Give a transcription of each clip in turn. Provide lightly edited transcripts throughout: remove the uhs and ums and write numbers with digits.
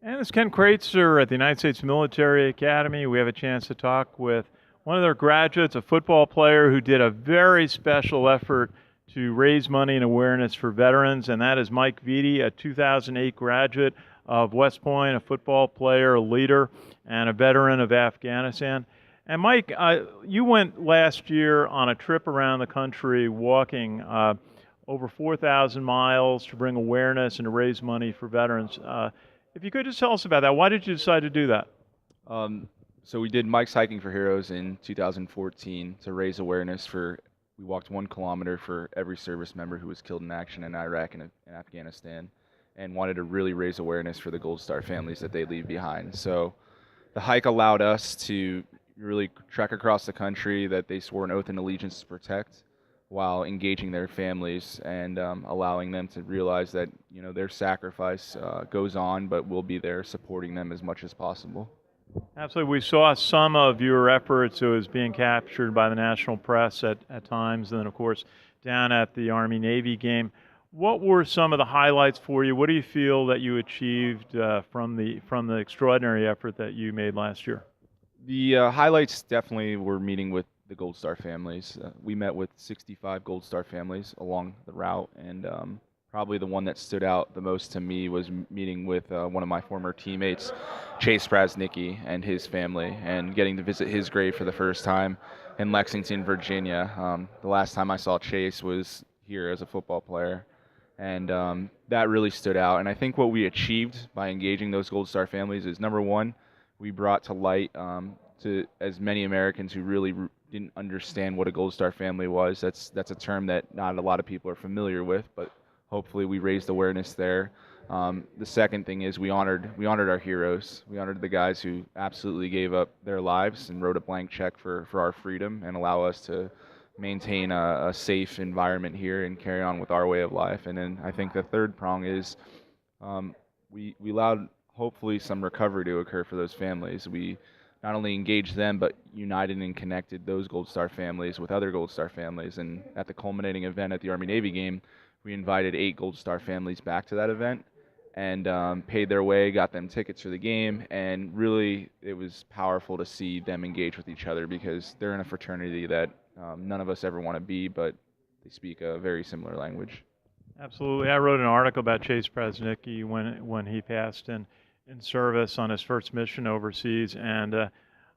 And it's Ken Kraetzer at the United States Military Academy. We have a chance to talk with one of their graduates, a football player who did a very special effort to raise money and awareness for veterans, and that is Mike Viti, a 2008 graduate of West Point, a football player, a leader, and a veteran of Afghanistan. And Mike, you went last year on a trip around the country walking over 4,000 miles to bring awareness and to raise money for veterans. If you could just tell us about that, why did you decide to do that? So we did Mike's Hiking for Heroes in 2014 to raise awareness for, we walked 1 kilometer for every service member who was killed in action in Iraq and Afghanistan, and wanted to really raise awareness for the Gold Star families that they leave behind. So the hike allowed us to really trek across the country that they swore an oath and allegiance to protect, while engaging their families and allowing them to realize that their sacrifice goes on, but we'll be there supporting them as much as possible. Absolutely. We saw some of your efforts. It was being captured by the national press at times, and then, of course, down at the Army-Navy game. What were some of the highlights for you? What do you feel that you achieved from the extraordinary effort that you made last year? The highlights definitely were meeting with the Gold Star families. We met with 65 Gold Star families along the route, and probably the one that stood out the most to me was meeting with one of my former teammates, Chase Prasnicki, and his family, and getting to visit his grave for the first time in Lexington, Virginia. The last time I saw Chase was here as a football player, and that really stood out. And I think what we achieved by engaging those Gold Star families is, number one, we brought to light to as many Americans who really didn't understand what a Gold Star family was. That's a term that not a lot of people are familiar with, but hopefully we raised awareness there. The second thing is we honored our heroes. We honored the guys who absolutely gave up their lives and wrote a blank check for our freedom and allow us to maintain a safe environment here and carry on with our way of life. And then I think the third prong is we allowed hopefully some recovery to occur for those families. We not only engaged them, but united and connected those Gold Star families with other Gold Star families. And at the culminating event at the Army-Navy game, we invited 8 Gold Star families back to that event and paid their way, got them tickets for the game, and really it was powerful to see them engage with each other, because they're in a fraternity that none of us ever want to be, but they speak a very similar language. Absolutely. I wrote an article about Chase Prasnicki when he passed in service on his first mission overseas, and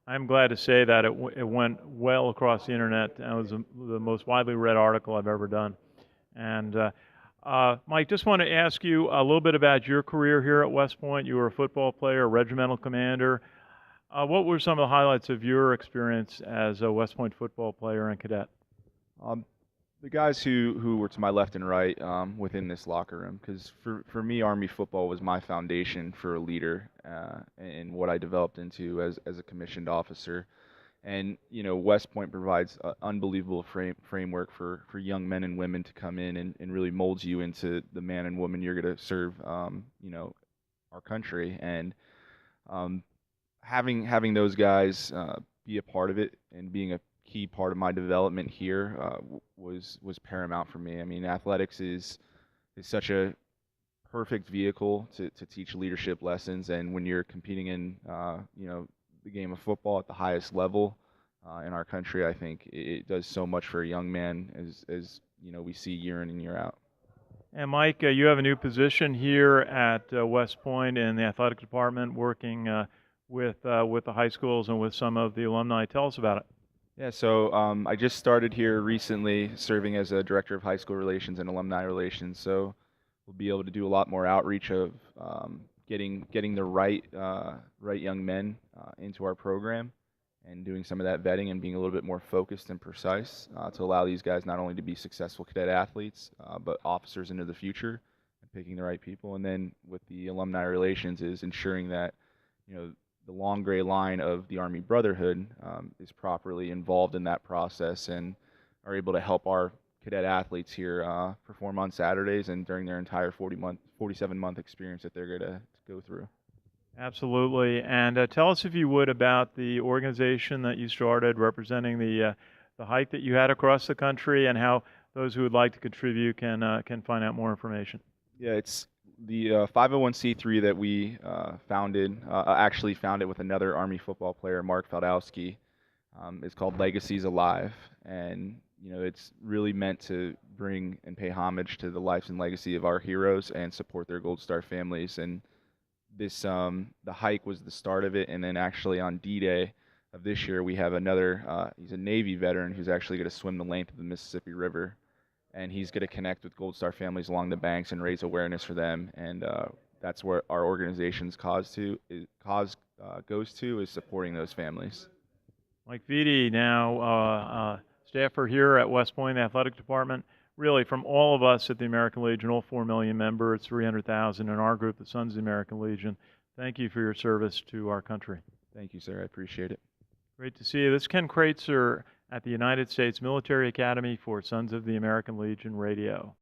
I'm glad to say that it went well across the internet. It was the most widely read article I've ever done. And Mike, just want to ask you a little bit about your career here at West Point. You were a football player, a regimental commander. What were some of the highlights of your experience as a West Point football player and cadet? The guys who were to my left and right within this locker room, because for me, Army football was my foundation for a leader and what I developed into as a commissioned officer. And West Point provides an unbelievable framework for young men and women to come in and really molds you into the man and woman you're going to serve our country. And having those guys be a part of it and being a key part of my development here was paramount for me. I mean, athletics is such a perfect vehicle to teach leadership lessons, and when you're competing in the game of football at the highest level in our country, I think it does so much for a young man, as we see year in and year out. And Mike, you have a new position here at West Point in the athletic department, working with the high schools and with some of the alumni. Tell us about it. Yeah, so I just started here recently, serving as a director of high school relations and alumni relations. So we'll be able to do a lot more outreach of getting the right young men into our program, and doing some of that vetting and being a little bit more focused and precise to allow these guys not only to be successful cadet athletes, but officers into the future, and picking the right people. And then with the alumni relations is ensuring that the long gray line of the Army Brotherhood is properly involved in that process and are able to help our cadet athletes here perform on Saturdays and during their entire 47-month experience that they're going to go through. Absolutely. And tell us, if you would, about the organization that you started representing the hike that you had across the country, and how those who would like to contribute can find out more information. Yeah, The 501c3 that we actually founded with another Army football player, Mark Feldowski, is called Legacies Alive, and it's really meant to bring and pay homage to the lives and legacy of our heroes and support their Gold Star families. And this the hike was the start of it, and then actually on D-Day of this year we have another. He's a Navy veteran who's actually going to swim the length of the Mississippi River, and he's going to connect with Gold Star families along the banks and raise awareness for them. And that's where our organization's cause goes to, is supporting those families. Mike Viti, now staffer here at West Point Athletic Department. Really, from all of us at the American Legion, all 4 million members, 300,000 in our group, the Sons of the American Legion, thank you for your service to our country. Thank you, sir. I appreciate it. Great to see you. This is Ken Kraetzer at the United States Military Academy for Sons of the American Legion Radio.